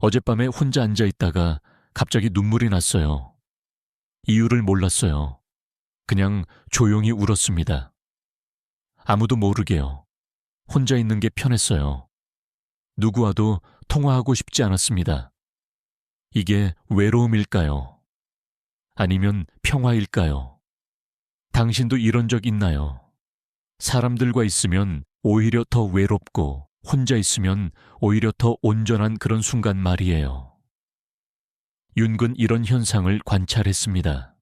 어젯밤에 혼자 앉아 있다가 갑자기 눈물이 났어요. 이유를 몰랐어요. 그냥 조용히 울었습니다. 아무도 모르게요. 혼자 있는 게 편했어요. 누구와도 통화하고 싶지 않았습니다. 이게 외로움일까요? 아니면 평화일까요? 당신도 이런 적 있나요? 사람들과 있으면 오히려 더 외롭고 혼자 있으면 오히려 더 온전한 그런 순간 말이에요. 윤근 이런 현상을 관찰했습니다.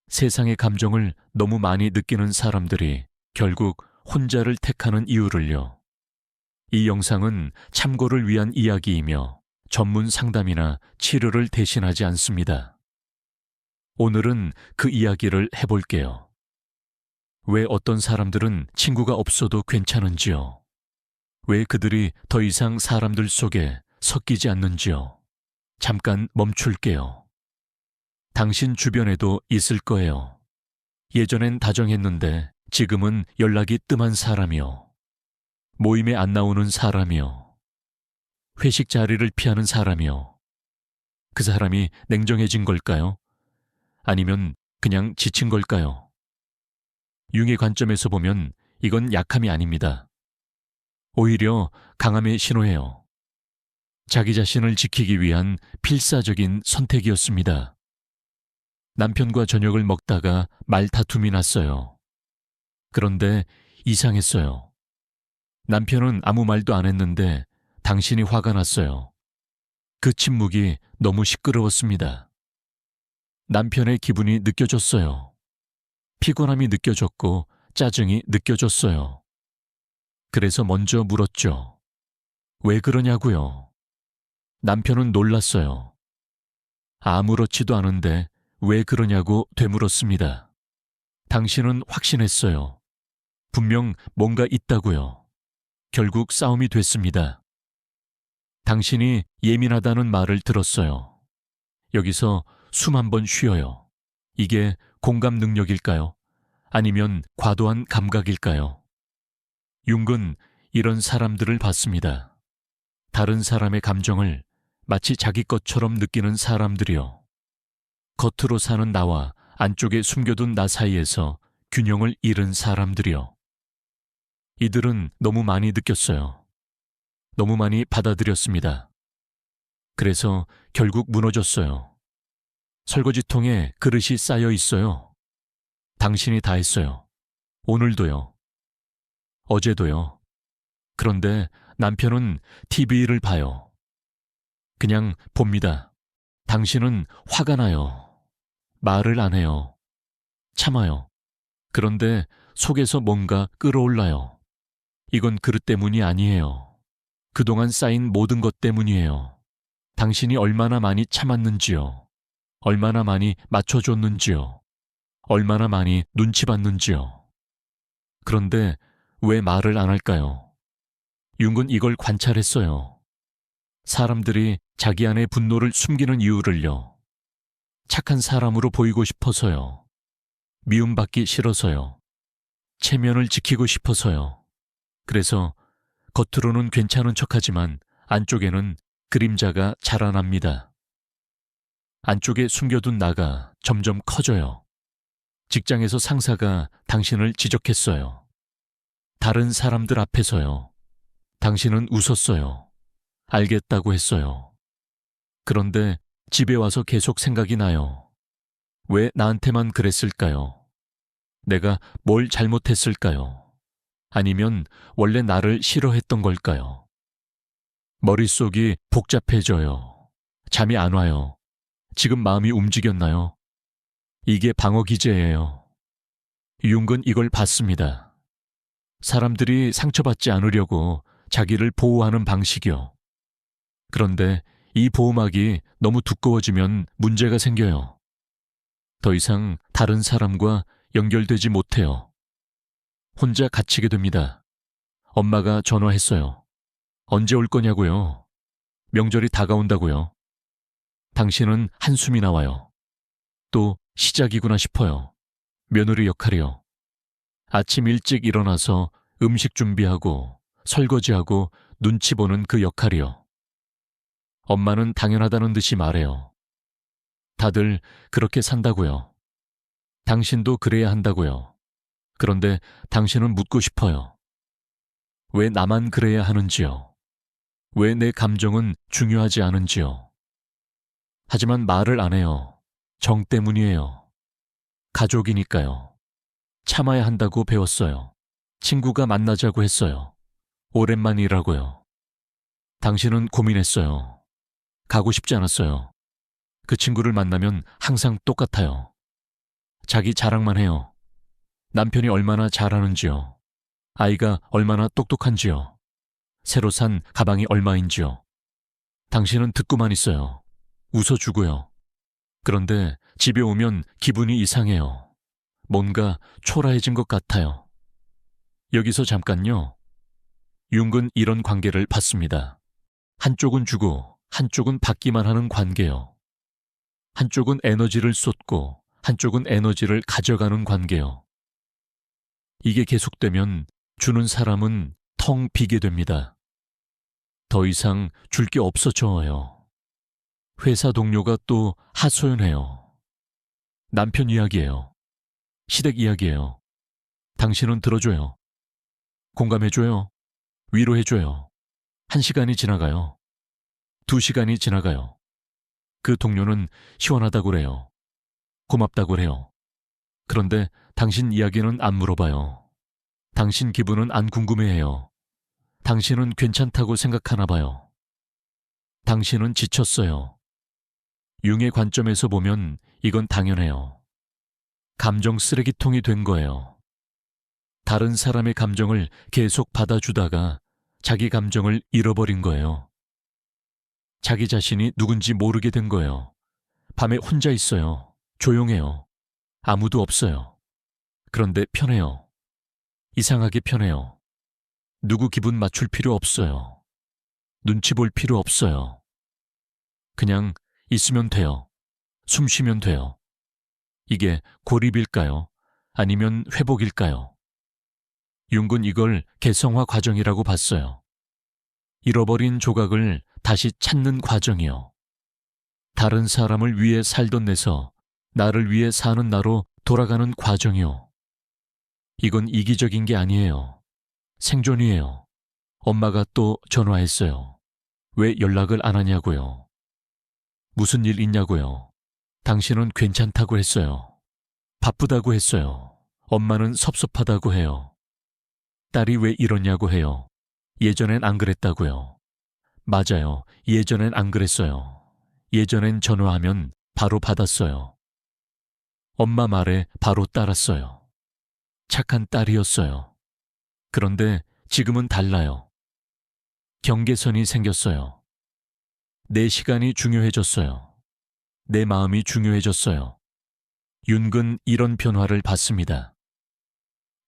세상의 감정을 너무 많이 느끼는 사람들이 결국 혼자를 택하는 이유를요. 이 영상은 참고를 위한 이야기이며 전문 상담이나 치료를 대신하지 않습니다. 오늘은 그 이야기를 해볼게요. 왜 어떤 사람들은 친구가 없어도 괜찮은지요? 왜 그들이 더 이상 사람들 속에 섞이지 않는지요? 잠깐 멈출게요. 당신 주변에도 있을 거예요. 예전엔 다정했는데 지금은 연락이 뜸한 사람이요. 모임에 안 나오는 사람이요. 회식 자리를 피하는 사람이요. 그 사람이 냉정해진 걸까요? 아니면 그냥 지친 걸까요? 융의 관점에서 보면 이건 약함이 아닙니다. 오히려 강함의 신호예요. 자기 자신을 지키기 위한 필사적인 선택이었습니다. 남편과 저녁을 먹다가 말다툼이 났어요. 그런데 이상했어요. 남편은 아무 말도 안 했는데 당신이 화가 났어요. 그 침묵이 너무 시끄러웠습니다. 남편의 기분이 느껴졌어요. 피곤함이 느껴졌고 짜증이 느껴졌어요. 그래서 먼저 물었죠. 왜 그러냐고요? 남편은 놀랐어요. 아무렇지도 않은데 왜 그러냐고 되물었습니다. 당신은 확신했어요. 분명 뭔가 있다고요. 결국 싸움이 됐습니다. 당신이 예민하다는 말을 들었어요. 여기서 숨 한 번 쉬어요. 이게 공감 능력일까요? 아니면 과도한 감각일까요? 융은 이런 사람들을 봤습니다. 다른 사람의 감정을 마치 자기 것처럼 느끼는 사람들이요. 겉으로 사는 나와 안쪽에 숨겨둔 나 사이에서 균형을 잃은 사람들이요. 이들은 너무 많이 느꼈어요. 너무 많이 받아들였습니다. 그래서 결국 무너졌어요. 설거지통에 그릇이 쌓여 있어요. 당신이 다 했어요. 오늘도요. 어제도요. 그런데 남편은 TV를 봐요. 그냥 봅니다. 당신은 화가 나요. 말을 안 해요. 참아요. 그런데 속에서 뭔가 끌어올라요. 이건 그릇 때문이 아니에요. 그동안 쌓인 모든 것 때문이에요. 당신이 얼마나 많이 참았는지요. 얼마나 많이 맞춰줬는지요. 얼마나 많이 눈치 봤는지요. 그런데 왜 말을 안 할까요? 융은 이걸 관찰했어요. 사람들이 자기 안의 분노를 숨기는 이유를요. 착한 사람으로 보이고 싶어서요. 미움받기 싫어서요. 체면을 지키고 싶어서요. 그래서 겉으로는 괜찮은 척하지만 안쪽에는 그림자가 자라납니다. 안쪽에 숨겨둔 나가 점점 커져요. 직장에서 상사가 당신을 지적했어요. 다른 사람들 앞에서요. 당신은 웃었어요. 알겠다고 했어요. 그런데 집에 와서 계속 생각이 나요. 왜 나한테만 그랬을까요? 내가 뭘 잘못했을까요? 아니면 원래 나를 싫어했던 걸까요? 머릿속이 복잡해져요. 잠이 안 와요. 지금 마음이 움직였나요? 이게 방어 기제예요. 융은 이걸 봤습니다. 사람들이 상처받지 않으려고 자기를 보호하는 방식이요. 그런데 이 보호막이 너무 두꺼워지면 문제가 생겨요. 더 이상 다른 사람과 연결되지 못해요. 혼자 갇히게 됩니다. 엄마가 전화했어요. 언제 올 거냐고요? 명절이 다가온다고요. 당신은 한숨이 나와요. 또 시작이구나 싶어요. 며느리 역할이요. 아침 일찍 일어나서 음식 준비하고 설거지하고 눈치 보는 그 역할이요. 엄마는 당연하다는 듯이 말해요. 다들 그렇게 산다고요. 당신도 그래야 한다고요. 그런데 당신은 묻고 싶어요. 왜 나만 그래야 하는지요? 왜 내 감정은 중요하지 않은지요? 하지만 말을 안 해요. 정 때문이에요. 가족이니까요. 참아야 한다고 배웠어요. 친구가 만나자고 했어요. 오랜만이라고요. 당신은 고민했어요. 가고 싶지 않았어요. 그 친구를 만나면 항상 똑같아요. 자기 자랑만 해요. 남편이 얼마나 잘하는지요. 아이가 얼마나 똑똑한지요. 새로 산 가방이 얼마인지요. 당신은 듣고만 있어요. 웃어주고요. 그런데 집에 오면 기분이 이상해요. 뭔가 초라해진 것 같아요. 여기서 잠깐요. 융은 이런 관계를 받습니다. 한쪽은 주고 한쪽은 받기만 하는 관계요. 한쪽은 에너지를 쏟고 한쪽은 에너지를 가져가는 관계요. 이게 계속되면 주는 사람은 텅 비게 됩니다. 더 이상 줄 게 없어져요. 회사 동료가 또 하소연해요. 남편 이야기예요. 시댁 이야기예요. 당신은 들어줘요. 공감해줘요. 위로해줘요. 1시간이 지나가요. 2시간이 지나가요. 그 동료는 시원하다고 그래요. 고맙다고 그래요. 그런데 당신 이야기는 안 물어봐요. 당신 기분은 안 궁금해해요. 당신은 괜찮다고 생각하나 봐요. 당신은 지쳤어요. 융의 관점에서 보면 이건 당연해요. 감정 쓰레기통이 된 거예요. 다른 사람의 감정을 계속 받아주다가 자기 감정을 잃어버린 거예요. 자기 자신이 누군지 모르게 된 거예요. 밤에 혼자 있어요. 조용해요. 아무도 없어요. 그런데 편해요. 이상하게 편해요. 누구 기분 맞출 필요 없어요. 눈치 볼 필요 없어요. 그냥 있으면 돼요. 숨 쉬면 돼요. 이게 고립일까요? 아니면 회복일까요? 융은 이걸 개성화 과정이라고 봤어요. 잃어버린 조각을 다시 찾는 과정이요. 다른 사람을 위해 살던 내서 나를 위해 사는 나로 돌아가는 과정이요. 이건 이기적인 게 아니에요. 생존이에요. 엄마가 또 전화했어요. 왜 연락을 안 하냐고요. 무슨 일 있냐고요. 당신은 괜찮다고 했어요. 바쁘다고 했어요. 엄마는 섭섭하다고 해요. 딸이 왜 이러냐고 해요. 예전엔 안 그랬다고요. 맞아요. 예전엔 안 그랬어요. 예전엔 전화하면 바로 받았어요. 엄마 말에 바로 따랐어요. 착한 딸이었어요. 그런데 지금은 달라요. 경계선이 생겼어요. 내 시간이 중요해졌어요. 내 마음이 중요해졌어요. 융은 이런 변화를 받습니다.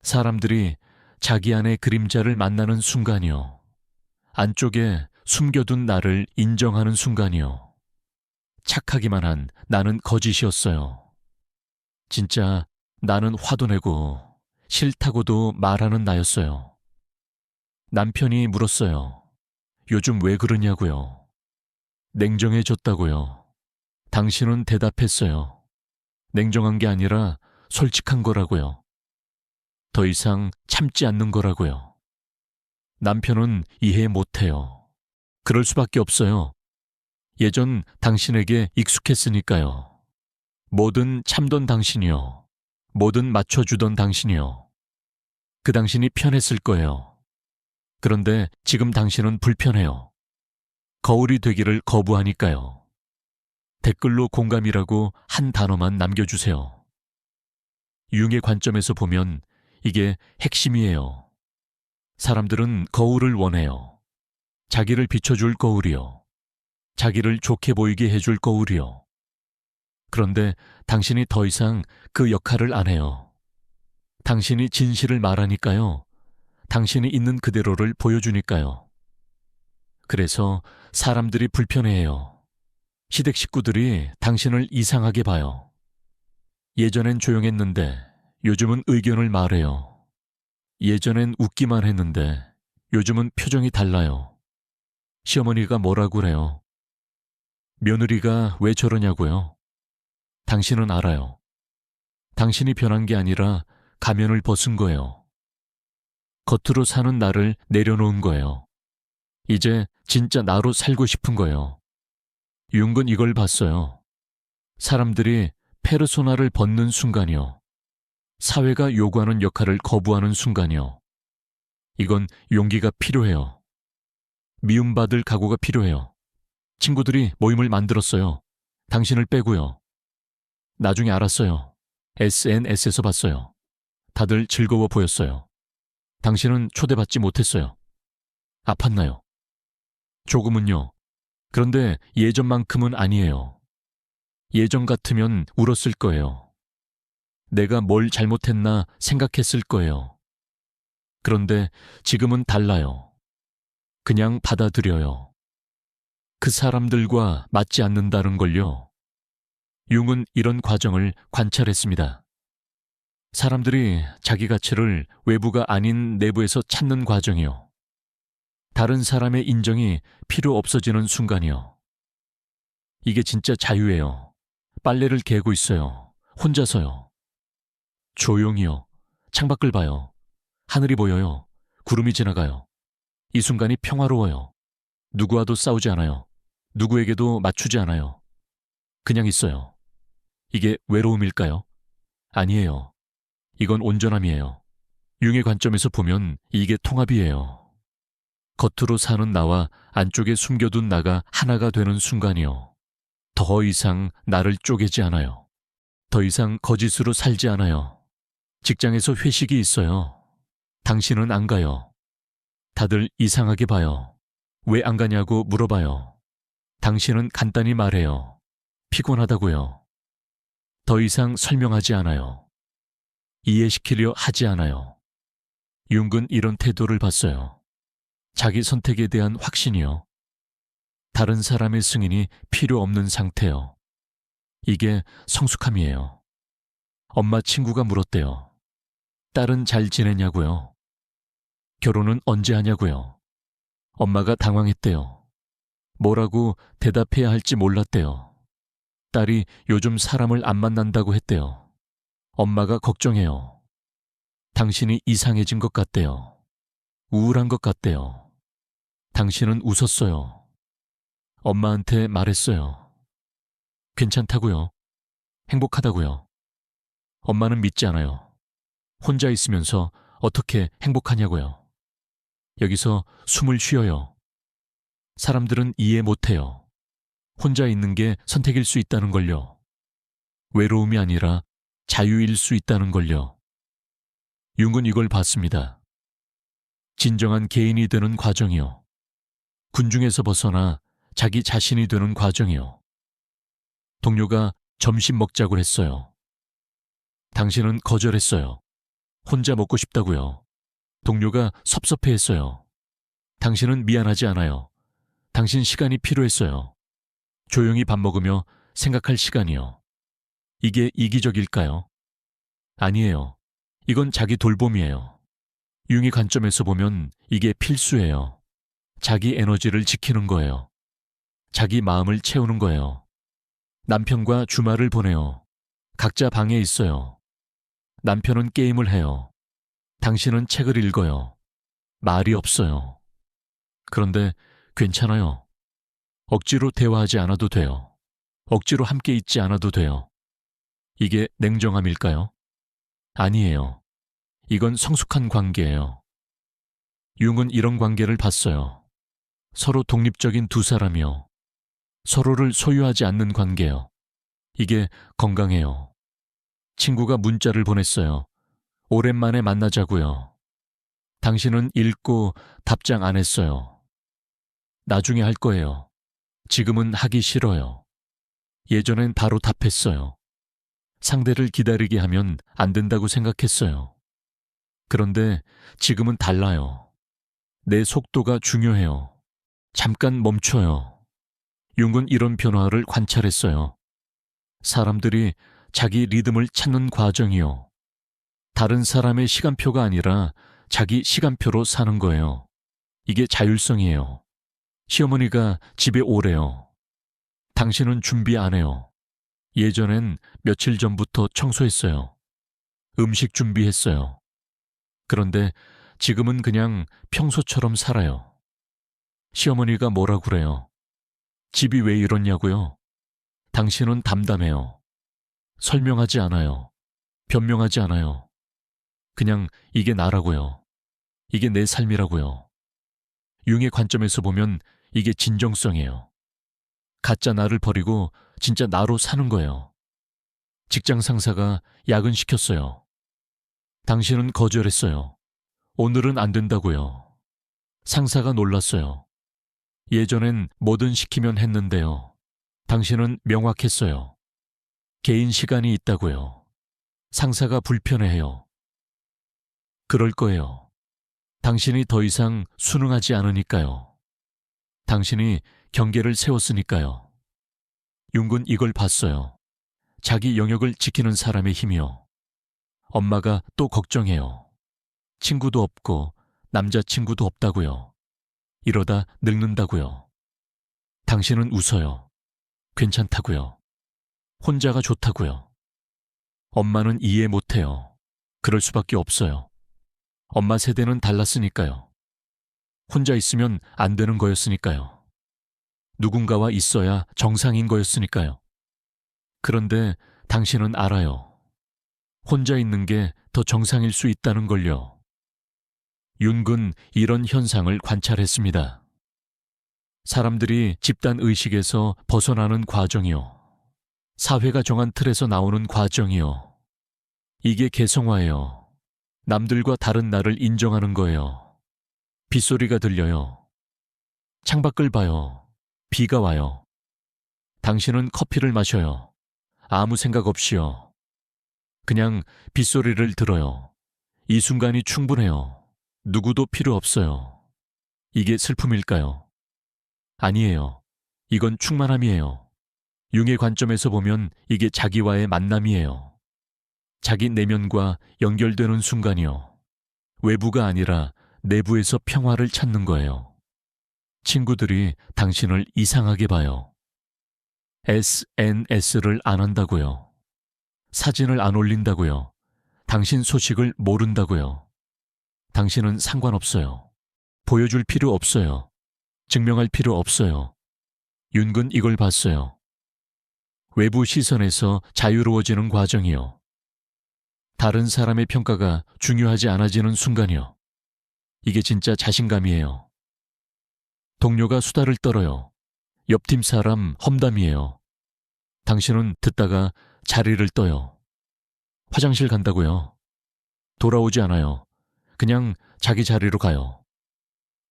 사람들이 자기 안의 그림자를 만나는 순간이요. 안쪽에 숨겨둔 나를 인정하는 순간이요. 착하기만 한 나는 거짓이었어요. 진짜 나는 화도 내고 싫다고도 말하는 나였어요. 남편이 물었어요. 요즘 왜 그러냐고요. 냉정해졌다고요. 당신은 대답했어요. 냉정한 게 아니라 솔직한 거라고요. 더 이상 참지 않는 거라고요. 남편은 이해 못해요. 그럴 수밖에 없어요. 예전 당신에게 익숙했으니까요. 뭐든 참던 당신이요. 뭐든 맞춰주던 당신이요. 그 당신이 편했을 거예요. 그런데 지금 당신은 불편해요. 거울이 되기를 거부하니까요. 댓글로 공감이라고 한 단어만 남겨주세요. 융의 관점에서 보면 이게 핵심이에요. 사람들은 거울을 원해요. 자기를 비춰줄 거울이요. 자기를 좋게 보이게 해줄 거울이요. 그런데 당신이 더 이상 그 역할을 안 해요. 당신이 진실을 말하니까요. 당신이 있는 그대로를 보여주니까요. 그래서 사람들이 불편해해요. 시댁 식구들이 당신을 이상하게 봐요. 예전엔 조용했는데 요즘은 의견을 말해요. 예전엔 웃기만 했는데 요즘은 표정이 달라요. 시어머니가 뭐라고 그래요. 며느리가 왜 저러냐고요? 당신은 알아요. 당신이 변한 게 아니라 가면을 벗은 거예요. 겉으로 사는 나를 내려놓은 거예요. 이제 진짜 나로 살고 싶은 거예요. 융은 이걸 봤어요. 사람들이 페르소나를 벗는 순간이요. 사회가 요구하는 역할을 거부하는 순간이요. 이건 용기가 필요해요. 미움받을 각오가 필요해요. 친구들이 모임을 만들었어요. 당신을 빼고요. 나중에 알았어요. SNS에서 봤어요. 다들 즐거워 보였어요. 당신은 초대받지 못했어요. 아팠나요? 조금은요. 그런데 예전만큼은 아니에요. 예전 같으면 울었을 거예요. 내가 뭘 잘못했나 생각했을 거예요. 그런데 지금은 달라요. 그냥 받아들여요. 그 사람들과 맞지 않는다는 걸요. 융은 이런 과정을 관찰했습니다. 사람들이 자기 가치를 외부가 아닌 내부에서 찾는 과정이요. 다른 사람의 인정이 필요 없어지는 순간이요. 이게 진짜 자유예요. 빨래를 개고 있어요. 혼자서요. 조용히요. 창밖을 봐요. 하늘이 보여요. 구름이 지나가요. 이 순간이 평화로워요. 누구와도 싸우지 않아요. 누구에게도 맞추지 않아요. 그냥 있어요. 이게 외로움일까요? 아니에요. 이건 온전함이에요. 융의 관점에서 보면 이게 통합이에요. 겉으로 사는 나와 안쪽에 숨겨둔 나가 하나가 되는 순간이요. 더 이상 나를 쪼개지 않아요. 더 이상 거짓으로 살지 않아요. 직장에서 회식이 있어요. 당신은 안 가요. 다들 이상하게 봐요. 왜 안 가냐고 물어봐요. 당신은 간단히 말해요. 피곤하다고요. 더 이상 설명하지 않아요. 이해시키려 하지 않아요. 융은 이런 태도를 봤어요. 자기 선택에 대한 확신이요. 다른 사람의 승인이 필요 없는 상태요. 이게 성숙함이에요. 엄마 친구가 물었대요. 딸은 잘 지내냐고요? 결혼은 언제 하냐고요? 엄마가 당황했대요. 뭐라고 대답해야 할지 몰랐대요. 딸이 요즘 사람을 안 만난다고 했대요. 엄마가 걱정해요. 당신이 이상해진 것 같대요. 우울한 것 같대요. 당신은 웃었어요. 엄마한테 말했어요. 괜찮다고요. 행복하다고요. 엄마는 믿지 않아요. 혼자 있으면서 어떻게 행복하냐고요. 여기서 숨을 쉬어요. 사람들은 이해 못해요. 혼자 있는 게 선택일 수 있다는 걸요. 외로움이 아니라 자유일 수 있다는 걸요. 융은 이걸 봤습니다. 진정한 개인이 되는 과정이요. 군중에서 벗어나 자기 자신이 되는 과정이요. 동료가 점심 먹자고 했어요. 당신은 거절했어요. 혼자 먹고 싶다고요. 동료가 섭섭해했어요. 당신은 미안하지 않아요. 당신 시간이 필요했어요. 조용히 밥 먹으며 생각할 시간이요. 이게 이기적일까요? 아니에요. 이건 자기 돌봄이에요. 융의 관점에서 보면 이게 필수예요. 자기 에너지를 지키는 거예요. 자기 마음을 채우는 거예요. 남편과 주말을 보내요. 각자 방에 있어요. 남편은 게임을 해요. 당신은 책을 읽어요. 말이 없어요. 그런데 괜찮아요. 억지로 대화하지 않아도 돼요. 억지로 함께 있지 않아도 돼요. 이게 냉정함일까요? 아니에요. 이건 성숙한 관계예요. 융은 이런 관계를 봤어요. 서로 독립적인 두 사람이요. 서로를 소유하지 않는 관계요. 이게 건강해요. 친구가 문자를 보냈어요. 오랜만에 만나자고요. 당신은 읽고 답장 안 했어요. 나중에 할 거예요. 지금은 하기 싫어요. 예전엔 바로 답했어요. 상대를 기다리게 하면 안 된다고 생각했어요. 그런데 지금은 달라요. 내 속도가 중요해요. 잠깐 멈춰요. 융은 이런 변화를 관찰했어요. 사람들이 자기 리듬을 찾는 과정이요. 다른 사람의 시간표가 아니라 자기 시간표로 사는 거예요. 이게 자율성이에요. 시어머니가 집에 오래요. 당신은 준비 안 해요. 예전엔 며칠 전부터 청소했어요. 음식 준비했어요. 그런데 지금은 그냥 평소처럼 살아요. 시어머니가 뭐라 그래요? 집이 왜 이렇냐고요? 당신은 담담해요. 설명하지 않아요. 변명하지 않아요. 그냥 이게 나라고요. 이게 내 삶이라고요. 융의 관점에서 보면 이게 진정성이에요. 가짜 나를 버리고 진짜 나로 사는 거예요. 직장 상사가 야근시켰어요. 당신은 거절했어요. 오늘은 안 된다고요. 상사가 놀랐어요. 예전엔 뭐든 시키면 했는데요. 당신은 명확했어요. 개인 시간이 있다고요. 상사가 불편해해요. 그럴 거예요. 당신이 더 이상 순응하지 않으니까요. 당신이 경계를 세웠으니까요. 융군 이걸 봤어요. 자기 영역을 지키는 사람의 힘이요. 엄마가 또 걱정해요. 친구도 없고 남자친구도 없다고요. 이러다 늙는다고요. 당신은 웃어요. 괜찮다고요. 혼자가 좋다고요. 엄마는 이해 못해요. 그럴 수밖에 없어요. 엄마 세대는 달랐으니까요. 혼자 있으면 안 되는 거였으니까요. 누군가와 있어야 정상인 거였으니까요. 그런데 당신은 알아요. 혼자 있는 게 더 정상일 수 있다는 걸요. 윤근 이런 현상을 관찰했습니다. 사람들이 집단 의식에서 벗어나는 과정이요. 사회가 정한 틀에서 나오는 과정이요. 이게 개성화예요. 남들과 다른 나를 인정하는 거예요. 빗소리가 들려요. 창밖을 봐요. 비가 와요. 당신은 커피를 마셔요. 아무 생각 없이요. 그냥 빗소리를 들어요. 이 순간이 충분해요. 누구도 필요 없어요. 이게 슬픔일까요? 아니에요. 이건 충만함이에요. 융의 관점에서 보면 이게 자기와의 만남이에요. 자기 내면과 연결되는 순간이요. 외부가 아니라 내부에서 평화를 찾는 거예요. 친구들이 당신을 이상하게 봐요. SNS를 안 한다고요. 사진을 안 올린다고요. 당신 소식을 모른다고요. 당신은 상관없어요. 보여줄 필요 없어요. 증명할 필요 없어요. 윤근 이걸 봤어요. 외부 시선에서 자유로워지는 과정이요. 다른 사람의 평가가 중요하지 않아지는 순간이요. 이게 진짜 자신감이에요. 동료가 수다를 떨어요. 옆팀 사람 험담이에요. 당신은 듣다가 자리를 떠요. 화장실 간다고요. 돌아오지 않아요. 그냥 자기 자리로 가요.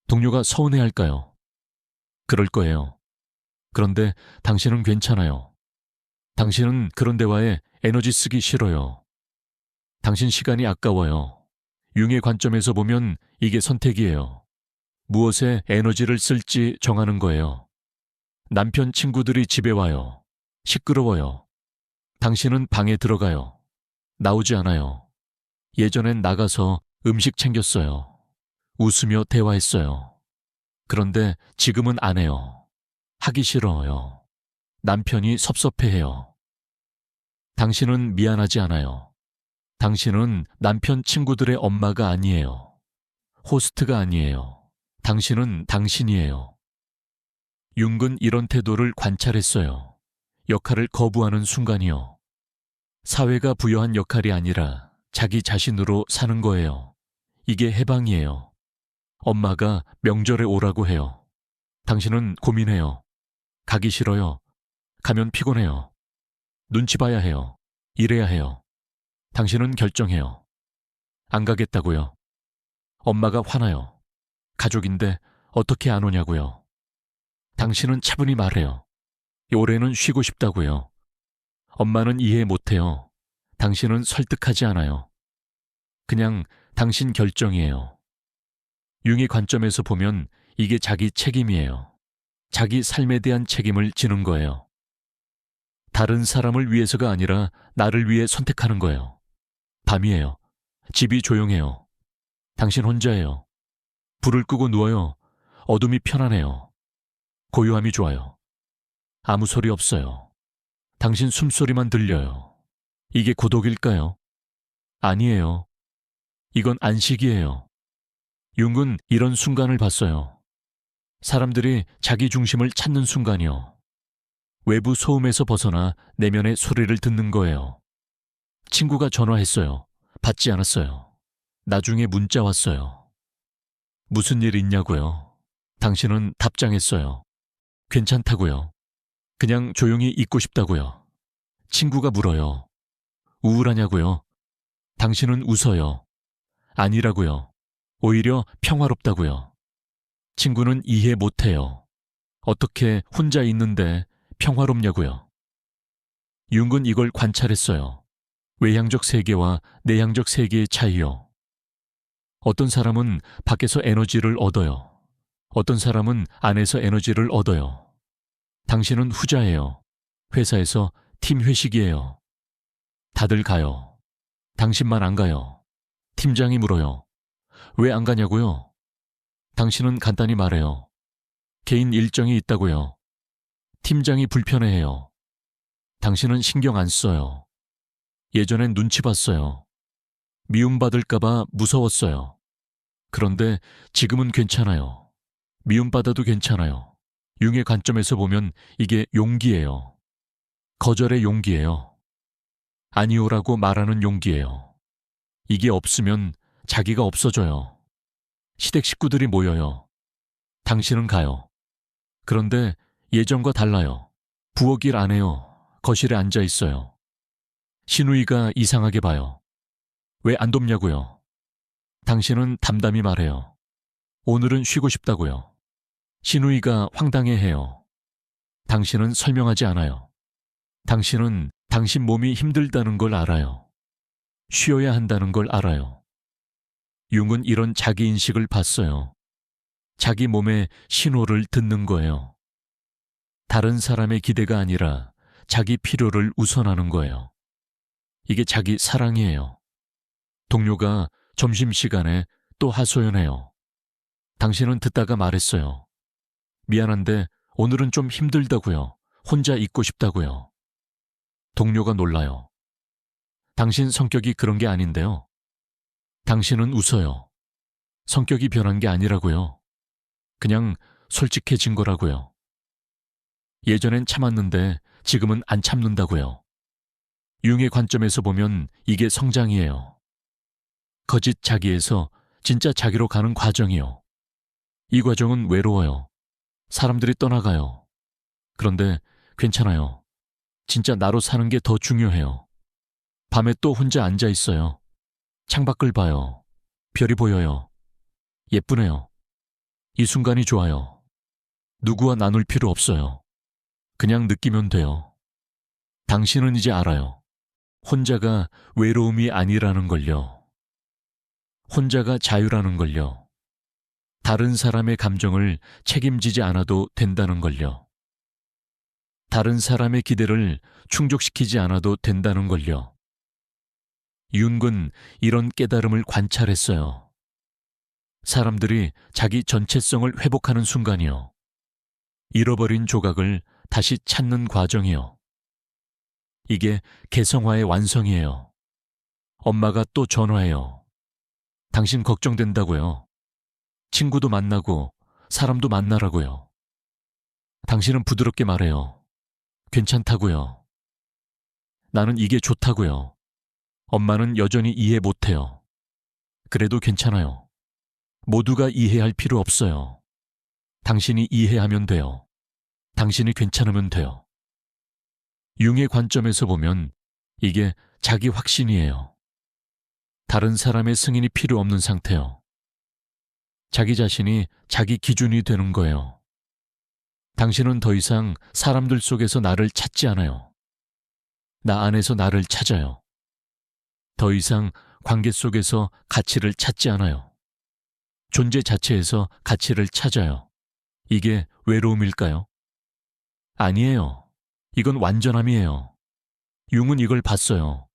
동료가 서운해할까요? 그럴 거예요. 그런데 당신은 괜찮아요. 당신은 그런 대화에 에너지 쓰기 싫어요. 당신 시간이 아까워요. 융의 관점에서 보면 이게 선택이에요. 무엇에 에너지를 쓸지 정하는 거예요. 남편 친구들이 집에 와요. 시끄러워요. 당신은 방에 들어가요. 나오지 않아요. 예전엔 나가서 음식 챙겼어요. 웃으며 대화했어요. 그런데 지금은 안 해요. 하기 싫어요. 남편이 섭섭해해요. 당신은 미안하지 않아요. 당신은 남편 친구들의 엄마가 아니에요. 호스트가 아니에요. 당신은 당신이에요. 융근 이런 태도를 관찰했어요. 역할을 거부하는 순간이요. 사회가 부여한 역할이 아니라 자기 자신으로 사는 거예요. 이게 해방이에요. 엄마가 명절에 오라고 해요. 당신은 고민해요. 가기 싫어요. 가면 피곤해요. 눈치 봐야 해요. 일해야 해요. 당신은 결정해요. 안 가겠다고요. 엄마가 화나요. 가족인데 어떻게 안 오냐고요. 당신은 차분히 말해요. 올해는 쉬고 싶다고요. 엄마는 이해 못해요. 당신은 설득하지 않아요. 그냥 당신 결정이에요. 융의 관점에서 보면 이게 자기 책임이에요. 자기 삶에 대한 책임을 지는 거예요. 다른 사람을 위해서가 아니라 나를 위해 선택하는 거예요. 밤이에요. 집이 조용해요. 당신 혼자예요. 불을 끄고 누워요. 어둠이 편안해요. 고요함이 좋아요. 아무 소리 없어요. 당신 숨소리만 들려요. 이게 고독일까요? 아니에요. 이건 안식이에요. 융은 이런 순간을 봤어요. 사람들이 자기 중심을 찾는 순간이요. 외부 소음에서 벗어나 내면의 소리를 듣는 거예요. 친구가 전화했어요. 받지 않았어요. 나중에 문자 왔어요. 무슨 일 있냐고요? 당신은 답장했어요. 괜찮다고요. 그냥 조용히 있고 싶다고요. 친구가 물어요. 우울하냐고요? 당신은 웃어요. 아니라고요. 오히려 평화롭다고요. 친구는 이해 못해요. 어떻게 혼자 있는데 평화롭냐고요. 융은 이걸 관찰했어요. 외향적 세계와 내향적 세계의 차이요. 어떤 사람은 밖에서 에너지를 얻어요. 어떤 사람은 안에서 에너지를 얻어요. 당신은 후자예요. 회사에서 팀 회식이에요. 다들 가요. 당신만 안 가요. 팀장이 물어요. 왜 안 가냐고요? 당신은 간단히 말해요. 개인 일정이 있다고요. 팀장이 불편해해요. 당신은 신경 안 써요. 예전엔 눈치 봤어요. 미움받을까봐 무서웠어요. 그런데 지금은 괜찮아요. 미움받아도 괜찮아요. 융의 관점에서 보면 이게 용기예요. 거절의 용기예요. 아니오라고 말하는 용기예요. 이게 없으면 자기가 없어져요. 시댁 식구들이 모여요. 당신은 가요. 그런데 예전과 달라요. 부엌 일 안 해요. 거실에 앉아 있어요. 신우이가 이상하게 봐요. 왜 안 돕냐고요. 당신은 담담히 말해요. 오늘은 쉬고 싶다고요. 신우이가 황당해해요. 당신은 설명하지 않아요. 당신은 당신 몸이 힘들다는 걸 알아요. 쉬어야 한다는 걸 알아요. 융은 이런 자기인식을 봤어요. 자기 몸의 신호를 듣는 거예요. 다른 사람의 기대가 아니라 자기 필요를 우선하는 거예요. 이게 자기 사랑이에요. 동료가 점심시간에 또 하소연해요. 당신은 듣다가 말했어요. 미안한데 오늘은 좀 힘들다고요. 혼자 있고 싶다고요. 동료가 놀라요. 당신 성격이 그런 게 아닌데요. 당신은 웃어요. 성격이 변한 게 아니라고요. 그냥 솔직해진 거라고요. 예전엔 참았는데 지금은 안 참는다고요. 융의 관점에서 보면 이게 성장이에요. 거짓 자기에서 진짜 자기로 가는 과정이요. 이 과정은 외로워요. 사람들이 떠나가요. 그런데 괜찮아요. 진짜 나로 사는 게 더 중요해요. 밤에 또 혼자 앉아 있어요. 창밖을 봐요. 별이 보여요. 예쁘네요. 이 순간이 좋아요. 누구와 나눌 필요 없어요. 그냥 느끼면 돼요. 당신은 이제 알아요. 혼자가 외로움이 아니라는 걸요. 혼자가 자유라는 걸요. 다른 사람의 감정을 책임지지 않아도 된다는 걸요. 다른 사람의 기대를 충족시키지 않아도 된다는 걸요. 융은 이런 깨달음을 관찰했어요. 사람들이 자기 전체성을 회복하는 순간이요. 잃어버린 조각을 다시 찾는 과정이요. 이게 개성화의 완성이에요. 엄마가 또 전화해요. 당신 걱정된다고요. 친구도 만나고 사람도 만나라고요. 당신은 부드럽게 말해요. 괜찮다고요. 나는 이게 좋다고요. 엄마는 여전히 이해 못해요. 그래도 괜찮아요. 모두가 이해할 필요 없어요. 당신이 이해하면 돼요. 당신이 괜찮으면 돼요. 융의 관점에서 보면 이게 자기 확신이에요. 다른 사람의 승인이 필요 없는 상태요. 자기 자신이 자기 기준이 되는 거예요. 당신은 더 이상 사람들 속에서 나를 찾지 않아요. 나 안에서 나를 찾아요. 더 이상 관계 속에서 가치를 찾지 않아요. 존재 자체에서 가치를 찾아요. 이게 외로움일까요? 아니에요. 이건 완전함이에요. 융은 이걸 봤어요.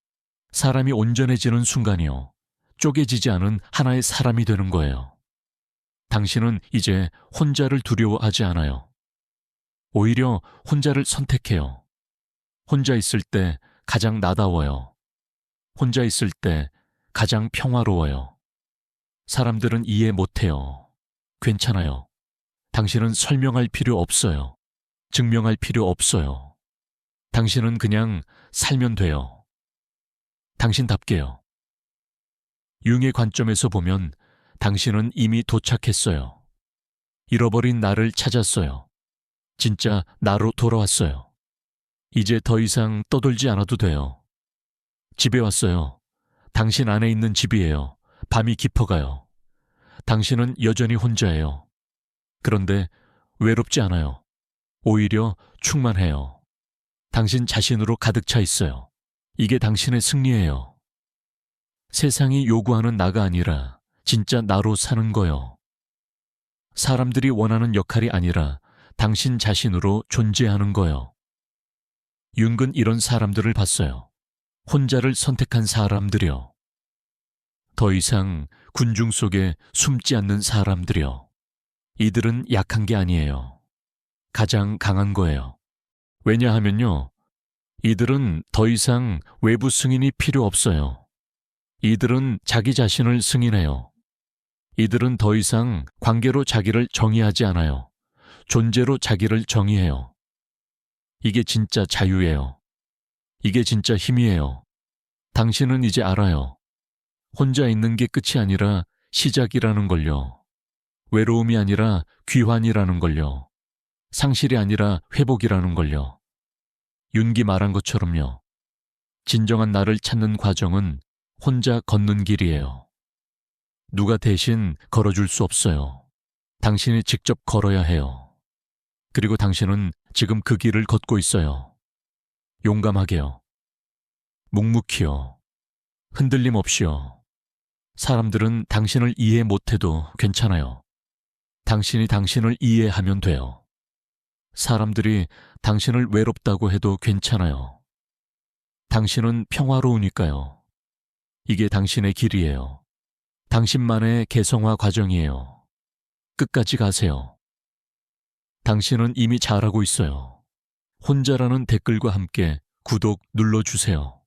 사람이 온전해지는 순간이요. 쪼개지지 않은 하나의 사람이 되는 거예요. 당신은 이제 혼자를 두려워하지 않아요. 오히려 혼자를 선택해요. 혼자 있을 때 가장 나다워요. 혼자 있을 때 가장 평화로워요. 사람들은 이해 못해요. 괜찮아요. 당신은 설명할 필요 없어요. 증명할 필요 없어요. 당신은 그냥 살면 돼요. 당신답게요. 융의 관점에서 보면 당신은 이미 도착했어요. 잃어버린 나를 찾았어요. 진짜 나로 돌아왔어요. 이제 더 이상 떠돌지 않아도 돼요. 집에 왔어요. 당신 안에 있는 집이에요. 밤이 깊어가요. 당신은 여전히 혼자예요. 그런데 외롭지 않아요. 오히려 충만해요. 당신 자신으로 가득 차 있어요. 이게 당신의 승리예요. 세상이 요구하는 나가 아니라 진짜 나로 사는 거요. 사람들이 원하는 역할이 아니라 당신 자신으로 존재하는 거요. 융은 이런 사람들을 봤어요. 혼자를 선택한 사람들이요. 더 이상 군중 속에 숨지 않는 사람들이요. 이들은 약한 게 아니에요. 가장 강한 거예요. 왜냐하면요. 이들은 더 이상 외부 승인이 필요 없어요. 이들은 자기 자신을 승인해요. 이들은 더 이상 관계로 자기를 정의하지 않아요. 존재로 자기를 정의해요. 이게 진짜 자유예요. 이게 진짜 힘이에요. 당신은 이제 알아요. 혼자 있는 게 끝이 아니라 시작이라는 걸요. 외로움이 아니라 귀환이라는 걸요. 상실이 아니라 회복이라는 걸요. 윤기 말한 것처럼요. 진정한 나를 찾는 과정은 혼자 걷는 길이에요. 누가 대신 걸어줄 수 없어요. 당신이 직접 걸어야 해요. 그리고 당신은 지금 그 길을 걷고 있어요. 용감하게요. 묵묵히요. 흔들림 없이요. 사람들은 당신을 이해 못해도 괜찮아요. 당신이 당신을 이해하면 돼요. 사람들이 당신을 외롭다고 해도 괜찮아요. 당신은 평화로우니까요. 이게 당신의 길이에요. 당신만의 개성화 과정이에요. 끝까지 가세요. 당신은 이미 잘하고 있어요. 혼자라는 댓글과 함께 구독 눌러주세요.